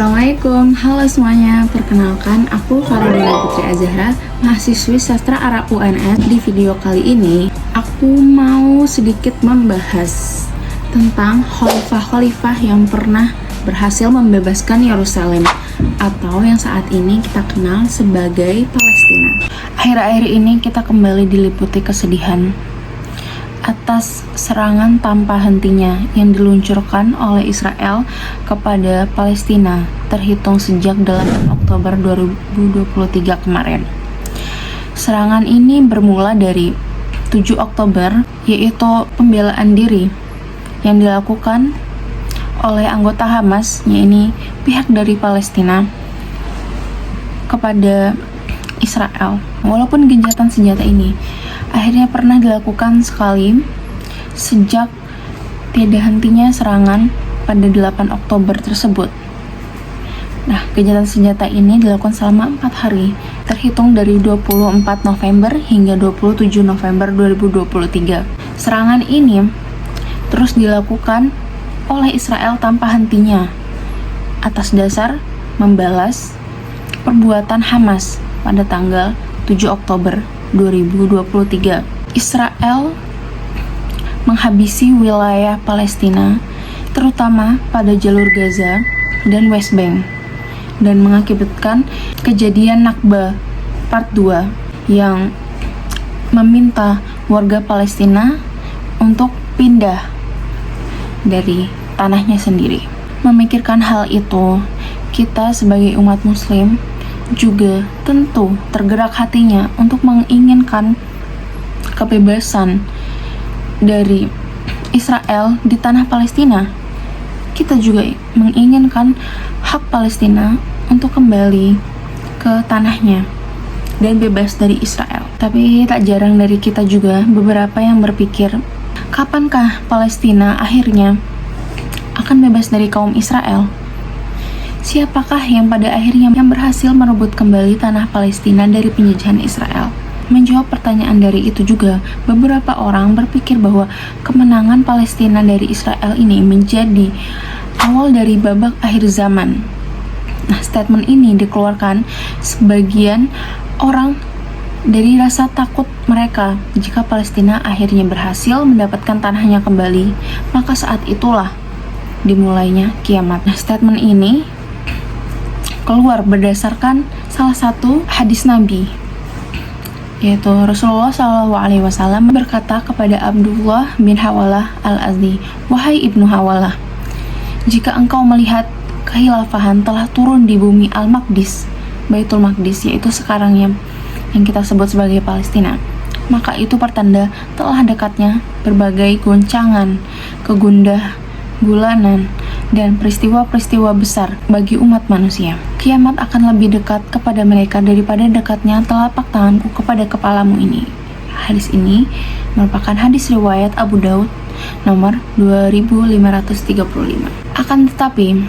Assalamualaikum, halo semuanya. Perkenalkan, aku Faridina Putri Azahra, mahasiswi Sastra Arab UNS. Di video kali ini, aku mau sedikit membahas tentang khalifah-khalifah yang pernah berhasil membebaskan Yerusalem, atau yang saat ini kita kenal sebagai Palestina. Akhir-akhir ini kita kembali diliputi kesedihan atas serangan tanpa hentinya yang diluncurkan oleh Israel kepada Palestina terhitung sejak 8 Oktober 2023 kemarin. Serangan ini bermula dari 7 Oktober, yaitu pembelaan diri yang dilakukan oleh anggota Hamas, yaitu pihak dari Palestina, kepada Israel. Walaupun gencatan senjata ini akhirnya pernah dilakukan sekali sejak tiada hentinya serangan pada 8 Oktober tersebut. Nah, gencatan senjata ini dilakukan selama 4 hari, terhitung dari 24 November hingga 27 November 2023. Serangan ini terus dilakukan oleh Israel tanpa hentinya atas dasar membalas perbuatan Hamas pada tanggal 7 Oktober 2023. Israel menghabisi wilayah Palestina, terutama pada jalur Gaza dan West Bank, dan mengakibatkan kejadian Nakba Part 2 yang meminta warga Palestina untuk pindah dari tanahnya sendiri. Memikirkan hal itu, kita sebagai umat muslim juga tentu tergerak hatinya untuk menginginkan kebebasan dari Israel di tanah Palestina. Kita juga menginginkan hak Palestina untuk kembali ke tanahnya dan bebas dari Israel. Tapi tak jarang dari kita juga beberapa yang berpikir, kapankah Palestina akhirnya akan bebas dari kaum Israel? Siapakah yang pada akhirnya berhasil merebut kembali tanah Palestina dari penjajahan Israel? Menjawab pertanyaan dari itu juga, beberapa orang berpikir bahwa kemenangan Palestina dari Israel ini menjadi awal dari babak akhir zaman. Nah, statement ini dikeluarkan sebagian orang dari rasa takut mereka jika Palestina akhirnya berhasil mendapatkan tanahnya kembali, maka saat itulah dimulainya kiamat. Nah, statement ini keluar berdasarkan salah satu hadis Nabi, yaitu Rasulullah SAW berkata kepada Abdullah bin Hawalah al-Azdi, "Wahai Ibnu Hawalah, jika engkau melihat kehilafahan telah turun di bumi Al-Maqdis, Baitul Maqdis, yaitu sekarang yang kita sebut sebagai Palestina, maka itu pertanda telah dekatnya berbagai goncangan, kegundah gulanan, dan peristiwa-peristiwa besar bagi umat manusia. Kiamat akan lebih dekat kepada mereka daripada dekatnya telapak tanganku kepada kepalamu ini." Hadis ini merupakan hadis riwayat Abu Daud nomor 2535. Akan tetapi,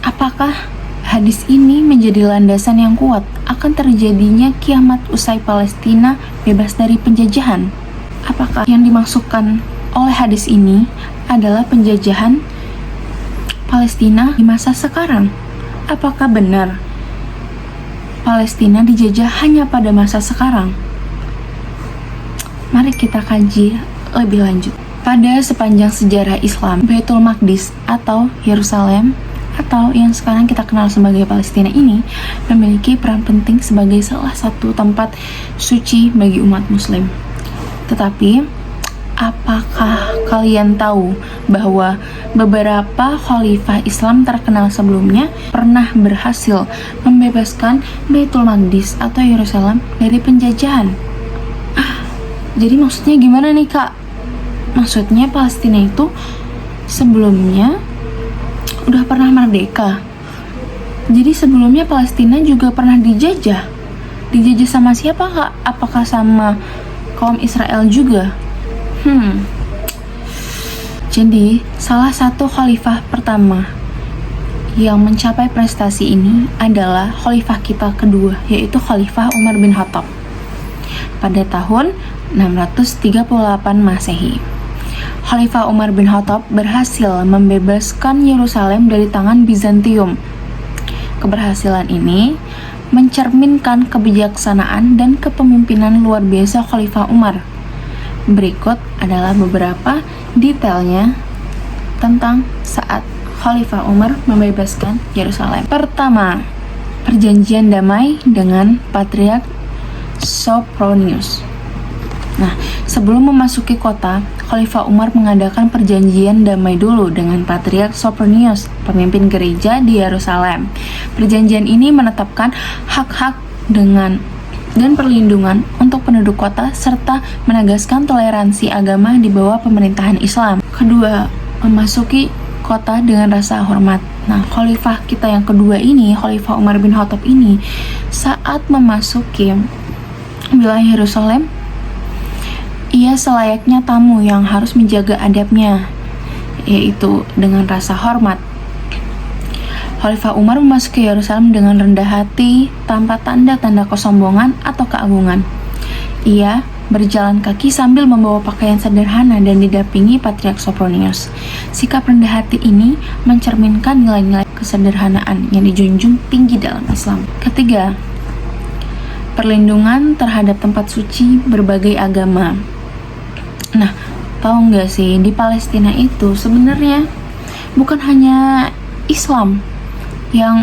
apakah hadis ini menjadi landasan yang kuat akan terjadinya kiamat usai Palestina bebas dari penjajahan? Apakah yang dimaksudkan oleh hadis ini adalah penjajahan Palestina di masa sekarang? Apakah benar Palestina dijajah hanya pada masa sekarang? Mari kita kaji lebih lanjut. Pada sepanjang sejarah Islam, Baitul Maqdis atau Yerusalem, atau yang sekarang kita kenal sebagai Palestina ini, memiliki peran penting sebagai salah satu tempat suci bagi umat muslim. Tetapi, apakah kalian tahu bahwa beberapa khalifah Islam terkenal sebelumnya pernah berhasil membebaskan Baitul Maqdis atau Yerusalem dari penjajahan? Jadi maksudnya gimana nih, Kak? Maksudnya Palestina itu sebelumnya udah pernah merdeka. Jadi sebelumnya Palestina juga pernah dijajah. Dijajah sama siapa, Kak? Apakah sama kaum Israel juga? Jadi, salah satu khalifah pertama yang mencapai prestasi ini adalah khalifah kita kedua, yaitu Khalifah Umar bin Khattab pada tahun 638 Masehi. Khalifah Umar bin Khattab berhasil membebaskan Yerusalem dari tangan Bizantium keberhasilan ini mencerminkan kebijaksanaan dan kepemimpinan luar biasa Khalifah Umar. Berikut adalah beberapa detailnya tentang saat Khalifah Umar membebaskan Yerusalem. Pertama, perjanjian damai dengan Patriark Sopronius. Nah, sebelum memasuki kota, Khalifah Umar mengadakan perjanjian damai dulu dengan Patriark Sopronius, pemimpin gereja di Yerusalem. Perjanjian ini menetapkan hak-hak dan perlindungan untuk penduduk kota serta menegaskan toleransi agama di bawah pemerintahan Islam. Kedua, memasuki kota dengan rasa hormat. Nah, khalifah kita yang kedua ini, Khalifah Umar bin Khattab ini, saat memasuki wilayah Yerusalem, ia selayaknya tamu yang harus menjaga adabnya, yaitu dengan rasa hormat. Khalifah Umar memasuki Yerusalem dengan rendah hati, tanpa tanda-tanda kesombongan atau keagungan. Ia berjalan kaki sambil membawa pakaian sederhana dan didampingi Patriark Sopronius. Sikap rendah hati ini mencerminkan nilai-nilai kesederhanaan yang dijunjung tinggi dalam Islam. Ketiga, perlindungan terhadap tempat suci berbagai agama. Nah, tahu nggak sih, di Palestina itu sebenarnya bukan hanya Islam yang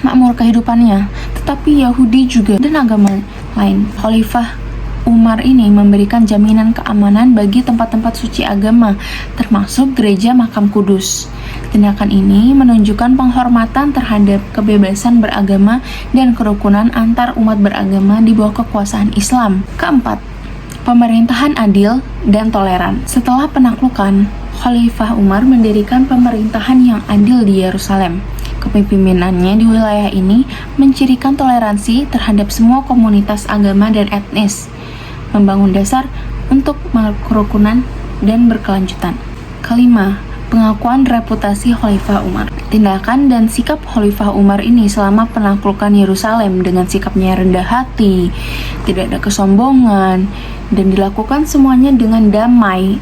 makmur kehidupannya, tetapi Yahudi juga dan agama lain. Khalifah Umar ini memberikan jaminan keamanan bagi tempat-tempat suci agama, termasuk gereja Makam Kudus. Tindakan ini menunjukkan penghormatan terhadap kebebasan beragama dan kerukunan antar umat beragama di bawah kekuasaan Islam. Keempat, pemerintahan adil dan toleran. Setelah penaklukan, Khalifah Umar mendirikan pemerintahan yang adil di Yerusalem. Kepemimpinannya di wilayah ini mencirikan toleransi terhadap semua komunitas agama dan etnis, membangun dasar untuk kerukunan dan berkelanjutan. Kelima, pengakuan reputasi Khalifah Umar. Tindakan dan sikap Khalifah Umar ini selama penaklukan Yerusalem dengan sikapnya rendah hati, tidak ada kesombongan, dan dilakukan semuanya dengan damai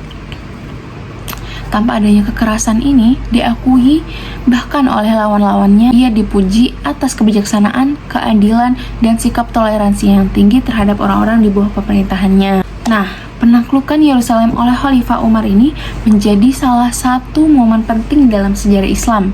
tanpa adanya kekerasan ini diakui bahkan oleh lawan-lawannya. Ia dipuji atas kebijaksanaan, keadilan, dan sikap toleransi yang tinggi terhadap orang-orang di bawah pemerintahannya. Nah, penaklukan Yerusalem oleh Khalifah Umar ini menjadi salah satu momen penting dalam sejarah Islam,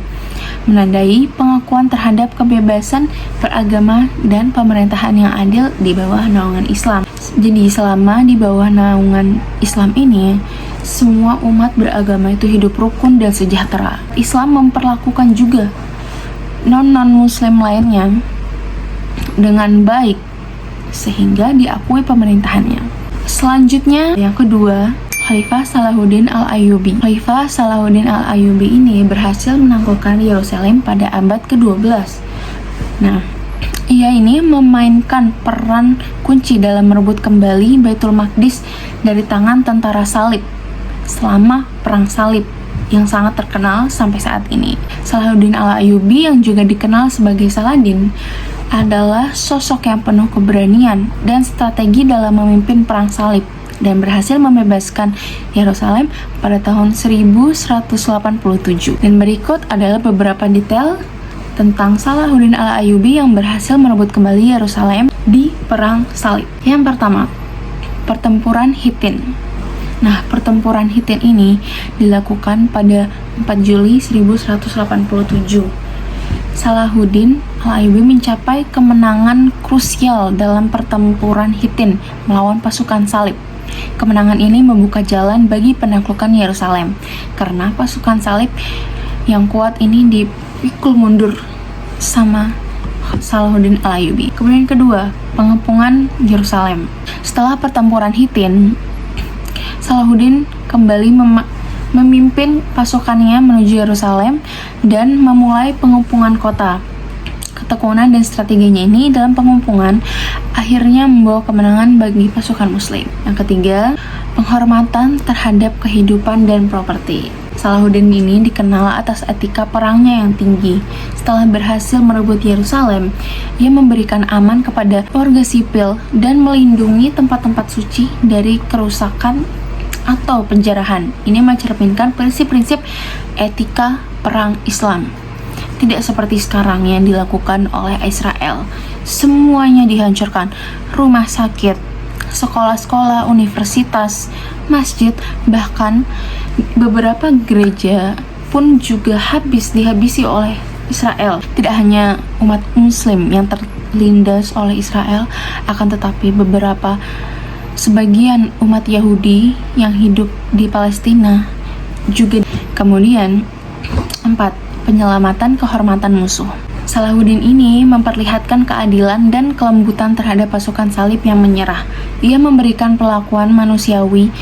menandai pengakuan terhadap kebebasan beragama dan pemerintahan yang adil di bawah naungan Islam. Jadi selama di bawah naungan Islam ini, semua umat beragama itu hidup rukun dan sejahtera. Islam memperlakukan juga non-muslim lainnya dengan baik sehingga diakui pemerintahannya. Selanjutnya, yang kedua, Khalifah Salahuddin Al-Ayyubi. Khalifah Salahuddin Al-Ayyubi ini berhasil menaklukkan Yerusalem pada abad ke-12. Nah, ia ini memainkan peran kunci dalam merebut kembali Baitul Maqdis dari tangan tentara Salib selama Perang Salib yang sangat terkenal sampai saat ini. Salahuddin Al-Ayyubi yang juga dikenal sebagai Saladin adalah sosok yang penuh keberanian dan strategi dalam memimpin Perang Salib dan berhasil membebaskan Yerusalem pada tahun 1187. Dan berikut adalah beberapa detail tentang Salahuddin Al-Ayyubi yang berhasil merebut kembali Yerusalem di Perang Salib. Yang pertama, pertempuran Hittin. Nah, pertempuran Hittin ini dilakukan pada 4 Juli 1187. Salahuddin Al-Ayyubi mencapai kemenangan krusial dalam pertempuran Hittin melawan pasukan Salib. Kemenangan ini membuka jalan bagi penaklukan Yerusalem karena pasukan Salib yang kuat ini dipikul mundur sama Salahuddin Al-Ayyubi. Kemudian kedua, pengepungan Yerusalem. Setelah pertempuran Hittin, Salahuddin kembali memimpin pasukannya menuju Yerusalem dan memulai pengepungan kota. Ketekunan dan strateginya ini dalam pengepungan akhirnya membawa kemenangan bagi pasukan Muslim. Yang ketiga, penghormatan terhadap kehidupan dan properti. Salahuddin ini dikenal atas etika perangnya yang tinggi. Setelah berhasil merebut Yerusalem, ia memberikan aman kepada warga sipil dan melindungi tempat-tempat suci dari kerusakan atau penjarahan. Ini mencerminkan prinsip-prinsip etika perang Islam. tidak seperti sekarang yang dilakukan oleh Israel. Semuanya dihancurkan, rumah sakit, sekolah-sekolah, universitas, masjid, bahkan beberapa gereja pun juga dihabisi oleh Israel. Tidak hanya umat muslim yang terlindas oleh Israel, akan tetapi sebagian umat Yahudi yang hidup di Palestina juga. Kemudian 4. Penyelamatan kehormatan musuh. Salahuddin ini memperlihatkan keadilan dan kelembutan terhadap pasukan salib yang menyerah. Ia memberikan perlakuan manusiawi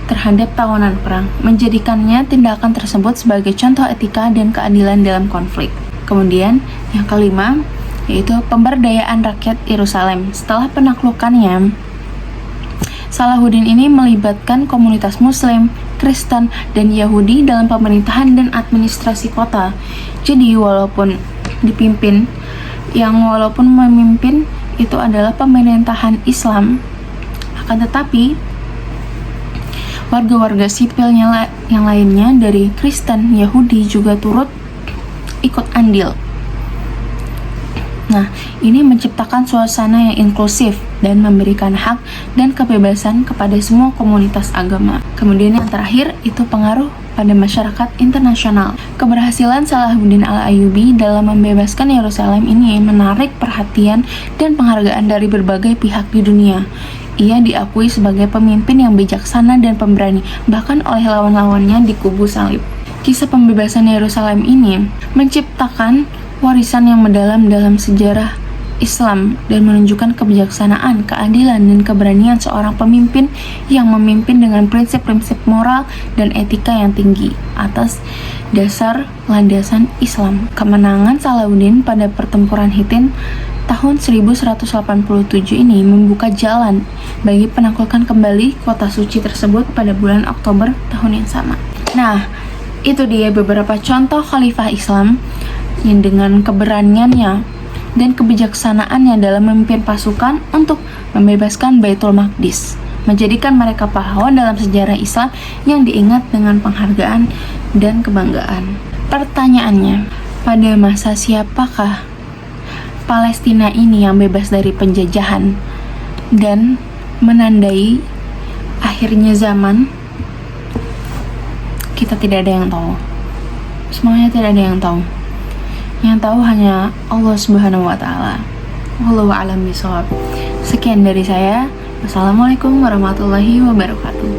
terhadap tawanan perang, menjadikannya tindakan tersebut sebagai contoh etika dan keadilan dalam konflik. Kemudian yang kelima, yaitu pemberdayaan rakyat Yerusalem. Setelah penaklukannya, Salahuddin ini melibatkan komunitas Muslim, Kristen, dan Yahudi dalam pemerintahan dan administrasi kota. Jadi walaupun memimpin itu adalah pemerintahan Islam, akan tetapi warga-warga sipilnya yang lainnya dari Kristen, Yahudi juga turut ikut andil. Nah, ini menciptakan suasana yang inklusif dan memberikan hak dan kebebasan kepada semua komunitas agama. Kemudian yang terakhir itu pengaruh pada masyarakat internasional. Keberhasilan Salahuddin Al-Ayyubi dalam membebaskan Yerusalem ini menarik perhatian dan penghargaan dari berbagai pihak di dunia. Ia diakui sebagai pemimpin yang bijaksana dan pemberani, bahkan oleh lawan-lawannya di kubu salib. Kisah pembebasan Yerusalem ini menciptakan warisan yang mendalam dalam sejarah Islam dan menunjukkan kebijaksanaan, keadilan, dan keberanian seorang pemimpin yang memimpin dengan prinsip-prinsip moral dan etika yang tinggi atas dasar landasan Islam. Kemenangan Salahuddin pada pertempuran Hittin tahun 1187 ini membuka jalan bagi penaklukan kembali kota suci tersebut pada bulan Oktober tahun yang sama. Nah, itu dia beberapa contoh khalifah Islam yang dengan keberaniannya dan kebijaksanaannya dalam memimpin pasukan untuk membebaskan Baitul Maqdis, menjadikan mereka pahlawan dalam sejarah Islam yang diingat dengan penghargaan dan kebanggaan. Pertanyaannya, pada masa siapakah Palestina ini yang bebas dari penjajahan dan menandai akhirnya zaman? Kita tidak ada yang tahu. Semuanya tidak ada yang tahu. Yang tahu hanya Allah Subhanahu wa Ta'ala. Wallahu a'lam bishawab. Sekian dari saya. Wassalamualaikum warahmatullahi wabarakatuh.